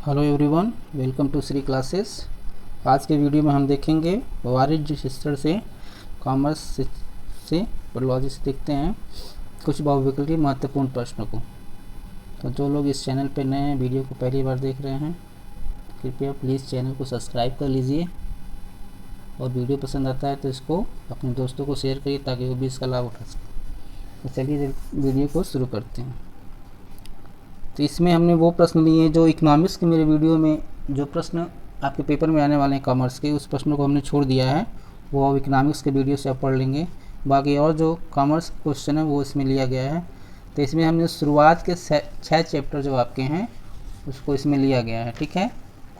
Hello everyone, welcome to Shri classes. आज के video में हम देखेंगे वाणिज्य शिक्षण से कॉमर्स से लॉजिक से देखते हैं कुछ बहुविकल्पी महत्वपूर्ण प्रश्नों को। तो जो लोग इस चैनल पर नए हैं, वीडियो को पहली बार देख रहे हैं, कृपया प्लीज़ चैनल को सब्सक्राइब कर लीजिए और वीडियो पसंद आता है तो इसको अपने दोस्तों को शेयर करिए ताकि वो भी इसका लाभ उठा सकें। तो चलिए वीडियो को शुरू करते हैं। तो इसमें हमने वो प्रश्न लिए जो इकोनॉमिक्स के मेरे वीडियो में जो प्रश्न आपके पेपर में आने वाले हैं कॉमर्स के, उस प्रश्नों को हमने छोड़ दिया है, वो अब इकोनॉमिक्स के वीडियो से आप पढ़ लेंगे। बाकी और जो कॉमर्स क्वेश्चन है वो इसमें लिया गया है। तो इसमें हमने शुरुआत के 6 चैप्टर जो आपके हैं उसको इसमें लिया गया है। ठीक है,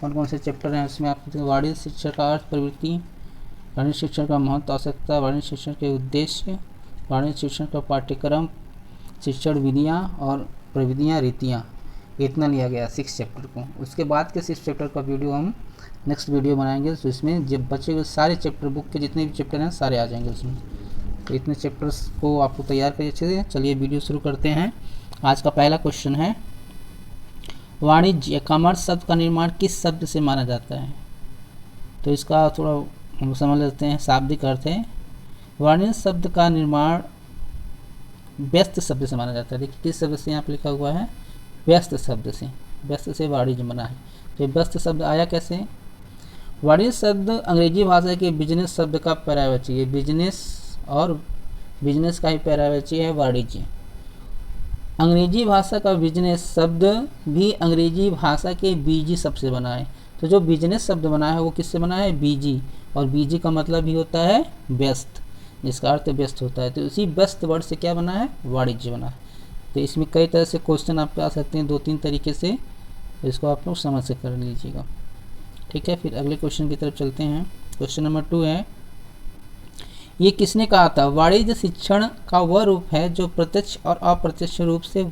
कौन कौन से चैप्टर हैं उसमें? आप वाणिज्य शिक्षण का अर्थ, प्रवृत्ति, वाणिज्य शिक्षण का महत्व, आवश्यकता, वाणिज्य शिक्षण के उद्देश्य, वाणिज्य शिक्षण का पाठ्यक्रम, शिक्षण विधियाँ और प्रविधियाँ, रीतियाँ, इतना लिया गया 6 चैप्टर को। उसके बाद के 6 चैप्टर का वीडियो हम नेक्स्ट वीडियो बनाएंगे, तो इसमें जब बचे हुए सारे चैप्टर, बुक के जितने भी चैप्टर हैं सारे आ जाएंगे उसमें। तो इतने चैप्टर्स को आपको तैयार करिए अच्छे से। चलिए वीडियो शुरू करते हैं। आज का पहला क्वेश्चन है, वाणिज्य कॉमर्स शब्द का निर्माण किस शब्द से माना जाता है? तो इसका थोड़ा हम समझ लेते हैं। शाब्दिक अर्थ है, वाणिज्य शब्द का निर्माण व्यस्त शब्द से माना जाता है। देखिए किस शब्द से यहाँ पर लिखा हुआ है, व्यस्त शब्द से। व्यस्त से वाणिज्य बना है। तो व्यस्त शब्द आया कैसे? वाणिज्य शब्द अंग्रेजी भाषा के बिजनेस शब्द का पर्यायवाची है। बिजनेस और बिजनेस का ही पर्यायवाची है वाणिज्य। अंग्रेजी भाषा का बिजनेस शब्द भी अंग्रेजी भाषा के बीजी शब्द से बना है। तो जो बिजनेस शब्द बना है वो किससे बना है? बीजी। और बीजी का मतलब ही होता है व्यस्त, जिसका अर्थ व्यस्त होता है। तो उसी व्यस्त वर्ड से क्या बना है? वाणिज्य बना है। तो इसमें कई तरह से क्वेश्चन आपके आ सकते हैं, 2-3 तरीके से। इसको आप लोग समझ से कर लीजिएगा। ठीक है, फिर अगले क्वेश्चन की तरफ चलते हैं। क्वेश्चन नंबर 2 है, ये किसने कहा था? वाणिज्य शिक्षण का वह रूप है जो प्रत्यक्ष और अप्रत्यक्ष रूप से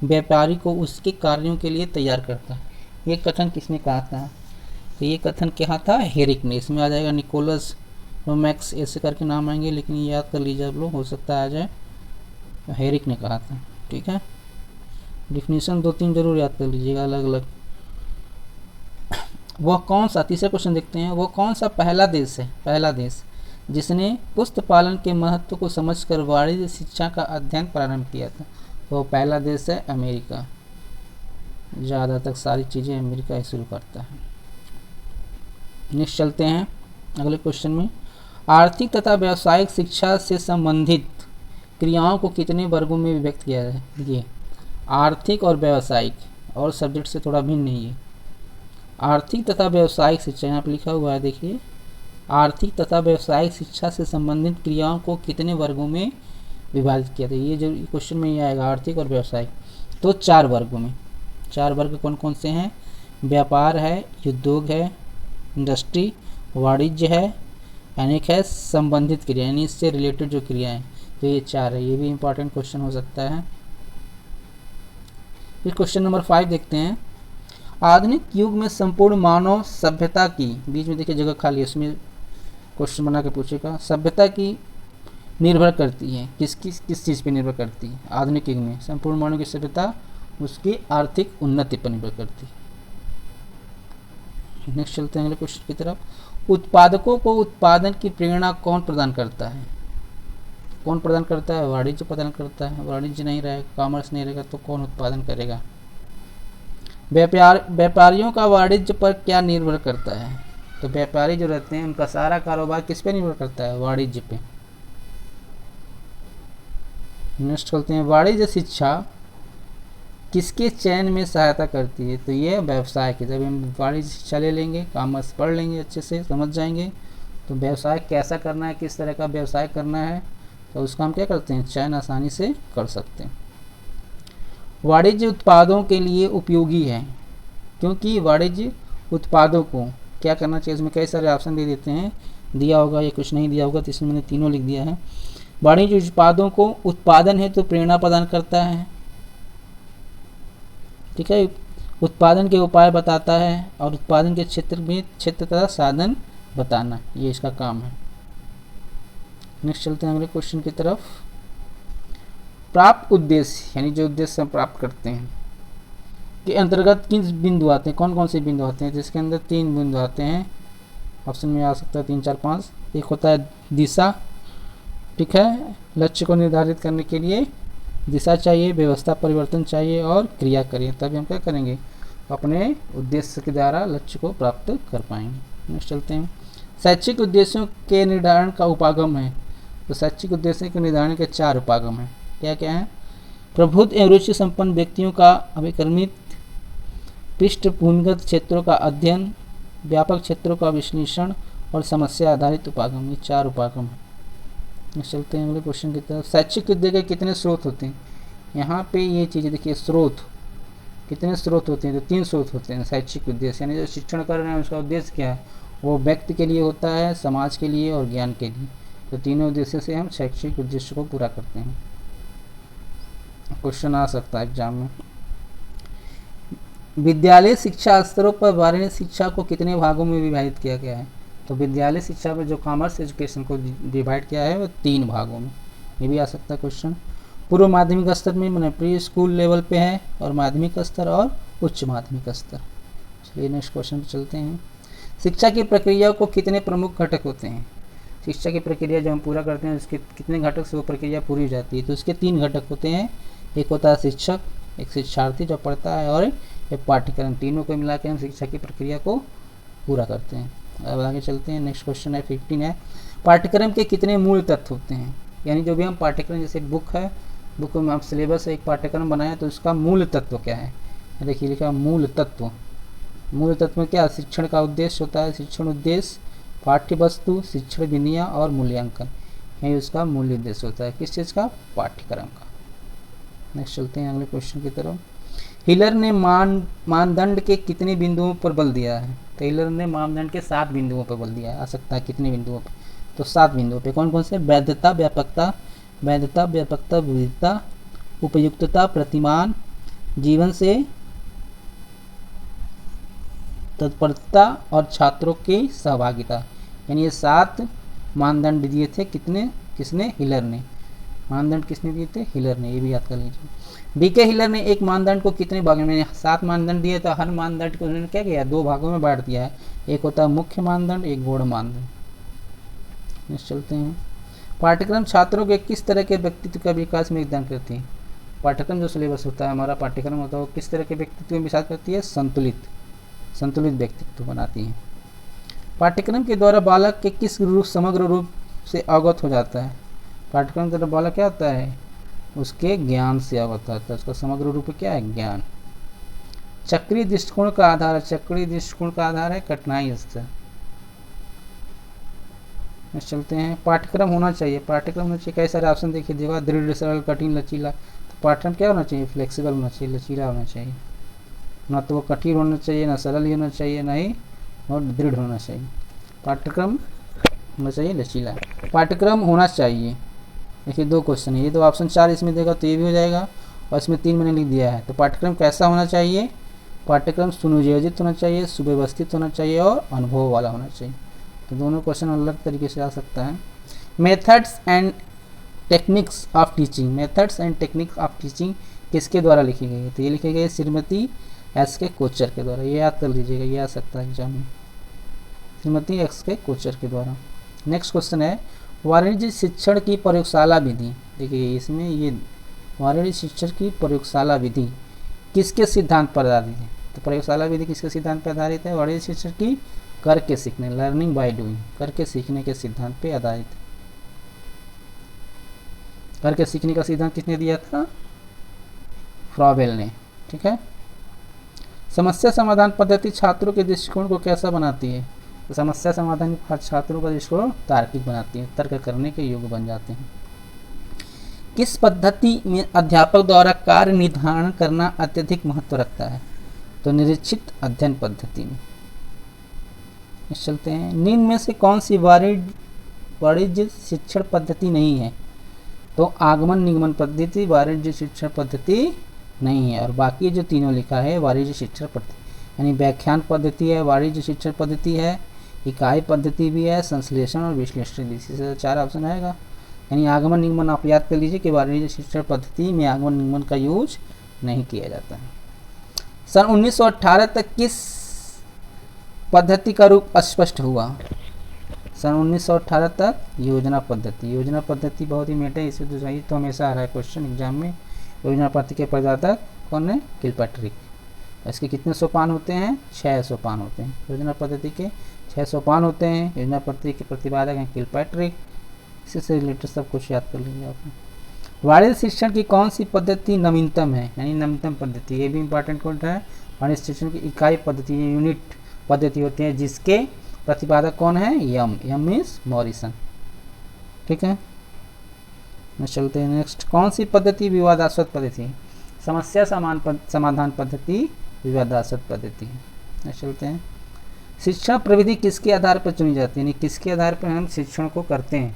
व्यापारी को उसके कार्यों के लिए तैयार करता है। ये कथन किसने कहा था? तो ये कथन क्या था? हेरिक ने। इसमें आ जाएगा निकोलस रोमैक्स, ऐसे करके नाम आएंगे, लेकिन ये याद कर लीजिए आप लोग, हो सकता है आ जाए। हेरिक ने कहा था। ठीक है, डिफिनीशन 2-3 जरूर याद कर लीजिएगा अलग अलग। वह कौन सा, तीसरा क्वेश्चन देखते हैं, वो कौन सा पहला देश है, पहला देश जिसने पुष्प पालन के महत्व को समझकर वाणिज्य शिक्षा का अध्ययन प्रारंभ किया था? वो पहला देश है अमेरिका। ज़्यादातर सारी चीज़ें अमेरिका ही शुरू करता है। नेक्स्ट चलते हैं अगले क्वेश्चन में। आर्थिक तथा व्यावसायिक शिक्षा से संबंधित क्रियाओं को कितने वर्गों में विभक्त किया है? ये आर्थिक और व्यावसायिक और सब्जेक्ट से थोड़ा भिन्न नहीं है। आर्थिक तथा व्यावसायिक शिक्षा यहाँ पर लिखा हुआ है, देखिए, आर्थिक तथा व्यावसायिक शिक्षा से संबंधित क्रियाओं को कितने वर्गों में विभाजित किया था? ये जो क्वेश्चन में ये आएगा आर्थिक और व्यावसायिक, तो 4 वर्गों में। 4 वर्ग कौन कौन से हैं? व्यापार है, उद्योग है, इंडस्ट्री, वाणिज्य है, अनेक है संबंधित क्रिया, यानी इससे रिलेटेड जो क्रियाएं। तो ये 4 है। ये भी इंपॉर्टेंट क्वेश्चन हो सकता है। फिर क्वेश्चन नंबर 5 देखते हैं। आधुनिक युग में संपूर्ण मानव सभ्यता की, बीच में देखिए जगह खाली है, उसमें क्वेश्चन बना के पूछेगा, सभ्यता की निर्भर करती है किस चीज़ पे निर्भर करती है? आधुनिक युग में संपूर्ण मानव की सभ्यता उसकी आर्थिक उन्नति पर निर्भर करती है। नेक्स्ट चलते हैं अगले क्वेश्चन की तरफ। उत्पादकों को उत्पादन की प्रेरणा कौन प्रदान करता है? कौन प्रदान करता है? वाणिज्य प्रदान करता है। वाणिज्य नहीं रहेगा, कॉमर्स नहीं रहेगा तो कौन उत्पादन करेगा? व्यापारियों का वाणिज्य पर क्या निर्भर करता है? तो व्यापारी जो रहते हैं उनका सारा कारोबार किस पे निर्भर करता है? वाणिज्य पे। नेक्स्ट चलते हैं, वाणिज्य शिक्षा किसके चयन में सहायता करती है? तो ये व्यवसाय की। जब हम वाणिज्य शिक्षा ले लेंगे, कॉमर्स पढ़ लेंगे, अच्छे से समझ जाएंगे, तो व्यवसाय कैसा करना है, किस तरह का व्यवसाय करना है, तो उसका हम क्या करते हैं? चयन आसानी से कर सकते हैं। वाणिज्य उत्पादों के लिए उपयोगी है, क्योंकि वाणिज्य उत्पादों को क्या करना चाहिए? इसमें कई सारे ऑप्शन दे देते हैं, दिया होगा या कुछ नहीं दिया होगा, तो इसमें मैंने तीनों लिख दिया है। वाणिज्य उत्पादों को उत्पादन है तो प्रेरणा प्रदान करता है। ठीक है, उत्पादन के उपाय बताता है और उत्पादन के क्षेत्र तथा साधन बताना, ये इसका काम है। नेक्स्ट चलते हैं अगले क्वेश्चन की तरफ। प्राप्त उद्देश्य, यानी जो उद्देश्य हम प्राप्त करते हैं, के अंतर्गत किस बिंदु आते हैं, कौन कौन से बिंदु आते हैं, जिसके अंदर 3 बिंदु आते हैं। ऑप्शन में आ सकता है 3, 4, 5। एक होता है दिशा, ठीक है, लक्ष्य को निर्धारित करने के लिए दिशा चाहिए, व्यवस्था परिवर्तन चाहिए और क्रिया करिए, तभी हम क्या करेंगे, अपने उद्देश्य के द्वारा लक्ष्य को प्राप्त कर पाएंगे। नेक्स्ट चलते हैं, शैक्षिक उद्देश्यों के निर्धारण का उपागम है। तो शैक्षिक उद्देश्य के निर्धारण के 4 उपागम हैं। क्या क्या है, प्रबुद्ध एवं रुचि संपन्न व्यक्तियों का अभिक्रमित, पृष्ठभूमिगत क्षेत्रों का अध्ययन, व्यापक क्षेत्रों का विश्लेषण और समस्या आधारित उपागम। ये 4 उपागम हैं। चलते हैं अगले क्वेश्चन की तरफ। शैक्षिक विद्या के कितने स्रोत होते हैं। यहाँ पे ये चीज़ें देखिए, स्रोत कितने स्रोत होते हैं, तो 3 स्रोत होते हैं शैक्षिक उद्देश्य, यानी जो शिक्षण कर रहे हैं उसका उद्देश्य क्या है, वो व्यक्ति के लिए होता है, समाज के लिए और ज्ञान के लिए। तो तीनों उद्देश्य से हम शैक्षिक उद्देश्य को पूरा करते हैं। क्वेश्चन आ सकता है एग्जाम में। विद्यालय शिक्षा स्तरों पर वार्षिक शिक्षा को कितने भागों में विभाजित किया गया है। तो विद्यालय शिक्षा पर जो कॉमर्स एजुकेशन को डिवाइड किया है वो 3 भागों में। ये भी आ सकता है क्वेश्चन। पूर्व माध्यमिक स्तर में मैंने प्री स्कूल लेवल पे है, और माध्यमिक स्तर और उच्च माध्यमिक स्तर। चलिए नेक्स्ट क्वेश्चन पे चलते हैं। शिक्षा की प्रक्रिया को कितने प्रमुख घटक होते हैं। शिक्षा की प्रक्रिया जो हम पूरा करते हैं उसके कितने घटक से वो प्रक्रिया पूरी हो जाती है। तो इसके 3 घटक होते हैं। एक होता है शिक्षक, एक शिक्षार्थी जो पढ़ता है, और एक पाठ्यक्रम। तीनों को मिला के हम शिक्षा की प्रक्रिया को पूरा करते हैं। अब आगे चलते हैं। नेक्स्ट क्वेश्चन है 15 है, पाठ्यक्रम के कितने मूल तत्व होते हैं। यानी जो भी हम पाठ्यक्रम, जैसे बुक है, बुक में आप सिलेबस एक पाठ्यक्रम बनाया तो उसका मूल तत्व क्या है। देखिए लिखा मूल तत्व। मूल तत्व में क्या, शिक्षण का उद्देश्य होता है, शिक्षण उद्देश्य, पाठ्य वस्तु, शिक्षण विधियाँ और मूल्यांकन, यही उसका मूल उद्देश्य होता है। किस चीज़ का, पाठ्यक्रम का। नेक्स्ट चलते हैं अगले क्वेश्चन की तरफ। हिलर ने मानदंड के कितने बिंदुओं पर बल दिया है। तो हिलर ने मानदंड के 7 बिंदुओं पर बल दिया है। आ सकता है कितने बिंदुओं पर, तो 7 बिंदुओं पे। कौन कौन से, वैधता, व्यापकता, विविधता, उपयुक्तता, प्रतिमान, जीवन से तत्परता और छात्रों की सहभागिता। यानी ये 7 मानदंड दिए थे किसने, हिलर ने। मानदंड किसने दिए थे, हिलर ने। ये भी याद कर लीजिए। बीके हिलर ने एक मानदंड को कितने भागों में, 7 मानदंड दिए, तो हर मानदंड को उन्होंने क्या किया, 2 भागों में बांट दिया है। एक होता है मुख्य मानदंड, एक गौण मानदंड। नेक्स्ट चलते हैं। पाठ्यक्रम छात्रों के किस तरह के व्यक्तित्व का विकास में योगदान करती है। पाठ्यक्रम जो सिलेबस होता है, हमारा पाठ्यक्रम होता है, वो किस तरह के व्यक्तित्व में विकास करती है, संतुलित व्यक्तित्व बनाती है। पाठ्यक्रम के द्वारा बालक के किस समग्र रूप से अवगत हो जाता है। पाठ्यक्रम के द्वारा बालक क्या होता है, उसके ज्ञान से अवगत होता है। उसका समग्र रूप क्या है, ज्ञान। चक्रीय दृष्टिकोण का आधार है, चक्रीय दृष्टिकोण का आधार है कठिनाई स्तर। चलते हैं। पाठ्यक्रम होना चाहिए, पाठ्यक्रम होना चाहिए, कई सारे ऑप्शन देखिए देगा, दृढ़, सरल, कठिन, लचीला। तो पाठ्यक्रम क्या होना चाहिए, फ्लेक्सिबल होना चाहिए, लचीला होना चाहिए। ना तो वो कठिन होना चाहिए, ना सरल ही होना चाहिए, ना ही और दृढ़ होना चाहिए। पाठ्यक्रम होना चाहिए लचीला। पाठ्यक्रम होना चाहिए, देखिए 2 क्वेश्चन है, ये तो ऑप्शन 4 इसमें देगा तो ये भी हो जाएगा, और इसमें 3 मैंने लिख दिया है। तो पाठ्यक्रम कैसा होना चाहिए, पाठ्यक्रम सुनियोजित होना चाहिए, सुव्यवस्थित होना चाहिए और अनुभव वाला होना चाहिए। तो दोनों क्वेश्चन अलग तरीके से आ सकता है। Methods and techniques of teaching, methods and techniques of teaching किसके द्वारा लिखी गई है। तो ये लिखी गई है श्रीमती एस के कोचर के द्वारा। ये याद कर लीजिएगा, ये आ सकता है एग्जाम में, श्रीमती एस के कोचर के द्वारा। नेक्स्ट क्वेश्चन है वाणिज्य शिक्षण की प्रयोगशाला विधि। देखिए इसमें ये वाणिज्य शिक्षण की प्रयोगशाला विधि किसके सिद्धांत पर आधारित है। तो प्रयोगशाला विधि किसके सिद्धांत पर आधारित है, वाणिज्य शिक्षण की करके सीखने, लर्निंग बाय डूइंग, करके सीखने के सिद्धांत पे आधारित है। करके सीखने का सिद्धांत किसने दिया था, फ्रॉबेल ने। ठीक है। समस्या समाधान पद्धति छात्रों के दृष्टिकोण को कैसा बनाती है। तो समस्या समाधान छात्रों का दृष्टिकोण तार्किक बनाती है, तर्क करने के योग्य बन जाते हैं। किस पद्धति में अध्यापक द्वारा कार्य निर्धारण करना अत्यधिक महत्व रखता है। तो निरीक्षित अध्ययन पद्धति में। चलते हैं। निम्न में से कौन सी वाणिज्य शिक्षण पद्धति नहीं है। तो आगमन निगमन पद्धति वाणिज्य शिक्षण पद्धति नहीं है, और बाकी जो तीनों लिखा है वाणिज्य शिक्षण पद्धति, यानी व्याख्यान पद्धति है, वाणिज्य शिक्षण पद्धति है, इकाई पद्धति भी है, संश्लेषण और विश्लेषण भी। इसी से 4 ऑप्शन आएगा। यानी आगमन निगमन आप याद कर लीजिए कि वाणिज्य शिक्षण पद्धति में आगमन निगमन का यूज नहीं किया जाता है। सन 1918 तक किस पद्धति का रूप अस्पष्ट हुआ? सन 1918 तक योजना पद्धति। योजना पद्धति बहुत ही मेटे, इसे तो सही तो हमेशा आ रहा है क्वेश्चन एग्जाम में। योजना पद्धति के प्रदाता कौन है? किलपैट्रिक। इसके कितने सोपान होते हैं? 6 सोपान होते हैं। योजना पद्धति के 6 सोपान होते हैं। योजना पद्धति के प्रतिपादक हैं किलपैट्रिक। इसी से रिलेटेड सब कुछ याद कर लीजिए आपने। वाणिज्य शिक्षण की कौन सी पद्धति नवीनतम है? यानी नवीनतम पद्धति, ये भी इंपॉर्टेंट क्वेश्चन है। वाणिज्य शिक्षण की इकाई पद्धति, यूनिट पद्धति होती है, जिसके प्रतिपादक कौन है? यम मीन्स मॉरिसन। ठीक है, चलते हैं नेक्स्ट। कौन सी पद्धति विवादास्पद पद्धति? समस्या समाधान पद्धति विवादास्पद पद्धति। चलते हैं। शिक्षण प्रविधि किसके आधार पर चुनी जाती है? यानी किसके आधार पर हम शिक्षण को करते हैं?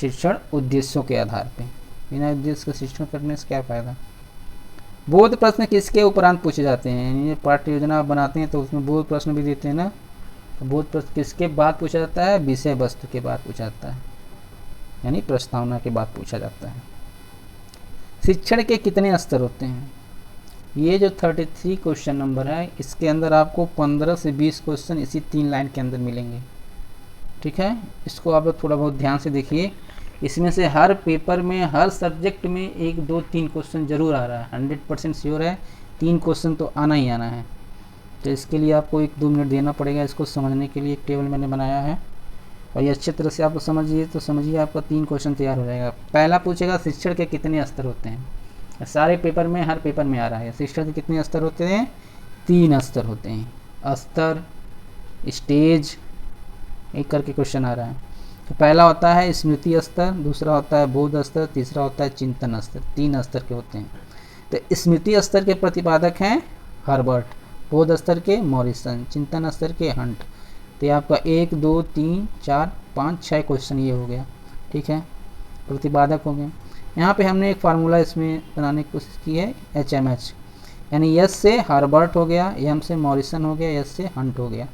शिक्षण उद्देश्यों के आधार पर। बिना उद्देश्य का शिक्षण करने से क्या फायदा? बोध प्रश्न किसके उपरांत पूछे जाते हैं? यानी पाठ्य योजना बनाते हैं तो उसमें बोध प्रश्न भी देते हैं ना, तो बोध प्रश्न किसके बाद पूछा जाता है? विषय वस्तु के बाद पूछा जाता है, यानी प्रस्तावना के बाद पूछा जाता है। शिक्षण के कितने स्तर होते हैं? ये जो 33 क्वेश्चन नंबर है, इसके अंदर आपको 15 से 20 क्वेश्चन इसी 3 लाइन के अंदर मिलेंगे। ठीक है, इसको आप लोग थोड़ा बहुत ध्यान से देखिए। इसमें से हर पेपर में, हर सब्जेक्ट में 1, 2, 3 क्वेश्चन जरूर आ रहा है। 100% श्योर है 3 क्वेश्चन तो आना ही आना है। तो इसके लिए आपको 1-2 मिनट देना पड़ेगा इसको समझने के लिए। एक टेबल मैंने बनाया है और ये अच्छी तरह से आप समझिए, तो समझिए आपका 3 क्वेश्चन तैयार हो जाएगा। पहला पूछेगा शिक्षण के कितने स्तर होते हैं? सारे पेपर में, हर पेपर में आ रहा है। शिक्षण के कितने स्तर होते हैं? 3 स्तर होते हैं। स्तर, स्टेज, एक करके क्वेश्चन आ रहा है। तो पहला होता है स्मृति स्तर, दूसरा होता है बोध स्तर, तीसरा होता है चिंतन स्तर। 3 स्तर के होते हैं। तो स्मृति स्तर के प्रतिपादक हैं हर्बर्ट, बोध स्तर के मॉरिसन, चिंतन स्तर के हंट। तो ये आपका 1, 2, 3, 4, 5, 6 क्वेश्चन ये हो गया। ठीक है, प्रतिपादक हो गए। यहाँ पे हमने एक फार्मूला इसमें बनाने की कोशिश की है, HMH, यानी एस से हर्बर्ट हो गया, एम से मॉरिसन हो गया, एस से हंट हो गया।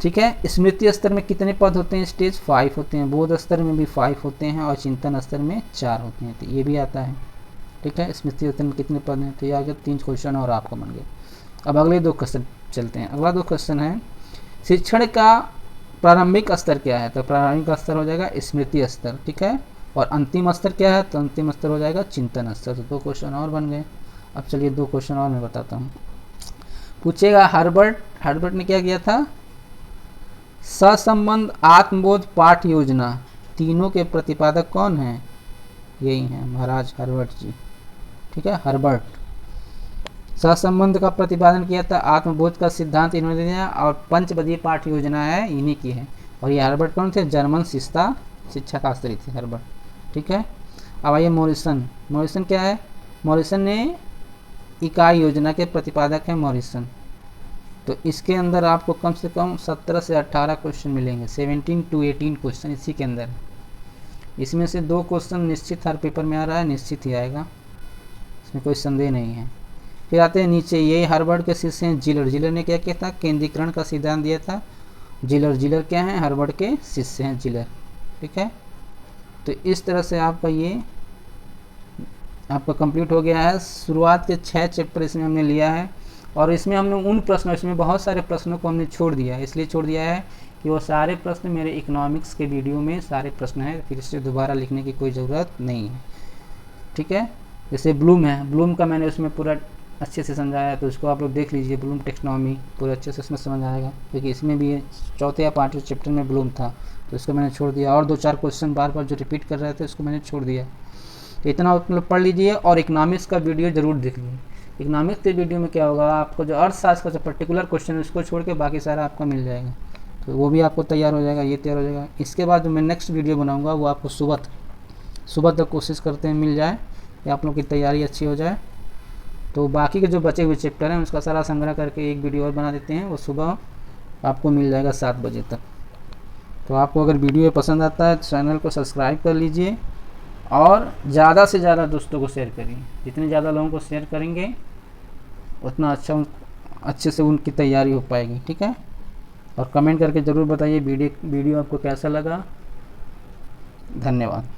ठीक है, स्मृति स्तर में कितने पद होते हैं? स्टेज 5 होते हैं। बोध स्तर में भी 5 होते हैं और चिंतन स्तर में 4 होते हैं। तो ये भी आता है। ठीक है, स्मृति स्तर में कितने पद हैं? तो ये आ गया 3 क्वेश्चन और आपको बन गए। अब अगले 2 क्वेश्चन चलते हैं। अगला 2 क्वेश्चन है शिक्षण का प्रारंभिक स्तर क्या है? तो प्रारंभिक स्तर हो जाएगा स्मृति स्तर। ठीक है, और अंतिम स्तर क्या है? तो अंतिम स्तर हो जाएगा चिंतन स्तर। तो 2 क्वेश्चन और बन गए। अब चलिए 2 क्वेश्चन और मैं बताता हूँ। पूछेगा हर्बर्ट ने क्या किया था? सहसंबंध आत्मबोध पाठ योजना, तीनों के प्रतिपादक कौन हैं? यही हैं महाराज हर्बर्ट जी। ठीक है, हर्बर्ट सहसंबंध का प्रतिपादन किया था, आत्मबोध का सिद्धांत इन्होंने दिया और 5 बजे पाठ योजना है इन्हीं की है। और ये हर्बर्ट कौन थे? जर्मन शिक्षा शास्त्री थे हर्बर्ट। ठीक है, अब आइए मॉरिसन क्या है? मॉरिसन ने इकाई योजना के प्रतिपादक है मॉरिसन। तो इसके अंदर आपको कम से कम 17 से 18 क्वेश्चन मिलेंगे, 17 to 18 क्वेश्चन इसी के अंदर। इसमें से 2 क्वेश्चन निश्चित हर पेपर में आ रहा है, निश्चित ही आएगा, इसमें कोई संदेह नहीं है। फिर आते हैं नीचे, ये हर्बर्ट के शिष्य हैं जिलर ने क्या किया था? केंद्रीकरण का सिद्धांत दिया था। जिलर क्या हैं? हर्बर्ट के शिष्य हैं जिलर। ठीक है, तो इस तरह से आपका ये आपका कंप्लीट हो गया है। शुरुआत के 6 चैप्टर इसमें हमने लिया है और इसमें हमने उन प्रश्नों, इसमें बहुत सारे प्रश्नों को हमने छोड़ दिया है। इसलिए छोड़ दिया है कि वो सारे प्रश्न मेरे इकोनॉमिक्स के वीडियो में सारे प्रश्न हैं, फिर से दोबारा लिखने की कोई ज़रूरत नहीं है। ठीक है, जैसे ब्लूम है, ब्लूम का मैंने उसमें पूरा अच्छे से समझाया है, तो उसको आप लोग देख लीजिए। ब्लूम टेक्सोनॉमी पूरा अच्छे से उसमें समझ आएगा, क्योंकि इसमें भी 4थे या 5वें चैप्टर में ब्लूम था, तो इसको मैंने छोड़ दिया। और 2-4 क्वेश्चन बार बार जो रिपीट कर रहे थे उसको मैंने छोड़ दिया। तो इतना मतलब पढ़ लीजिए और इकोनॉमिक्स का वीडियो ज़रूर देख लीजिए। इकोनॉमिक्स के वीडियो में क्या होगा, आपको जो अर्थशास्त्र का जो पर्टिकुलर क्वेश्चन है उसको छोड़ के बाकी सारा आपका मिल जाएगा, तो वो भी आपको तैयार हो जाएगा, ये तैयार हो जाएगा। इसके बाद जो मैं नेक्स्ट वीडियो बनाऊंगा वो आपको सुबह तक कोशिश करते हैं मिल जाए, या आप लोग की तैयारी अच्छी हो जाए। तो बाकी के जो बचे हुए चैप्टर हैं उसका सारा संग्रह करके एक वीडियो और बना देते हैं, वो सुबह आपको मिल जाएगा 7 बजे तक। तो आपको अगर वीडियो पसंद आता है तो चैनल को सब्सक्राइब कर लीजिए और ज़्यादा से ज़्यादा दोस्तों को शेयर करिए। जितने ज़्यादा लोगों को शेयर करेंगे उतना अच्छे से उनकी तैयारी हो पाएगी। ठीक है, और कमेंट करके ज़रूर बताइए वीडियो आपको कैसा लगा। धन्यवाद।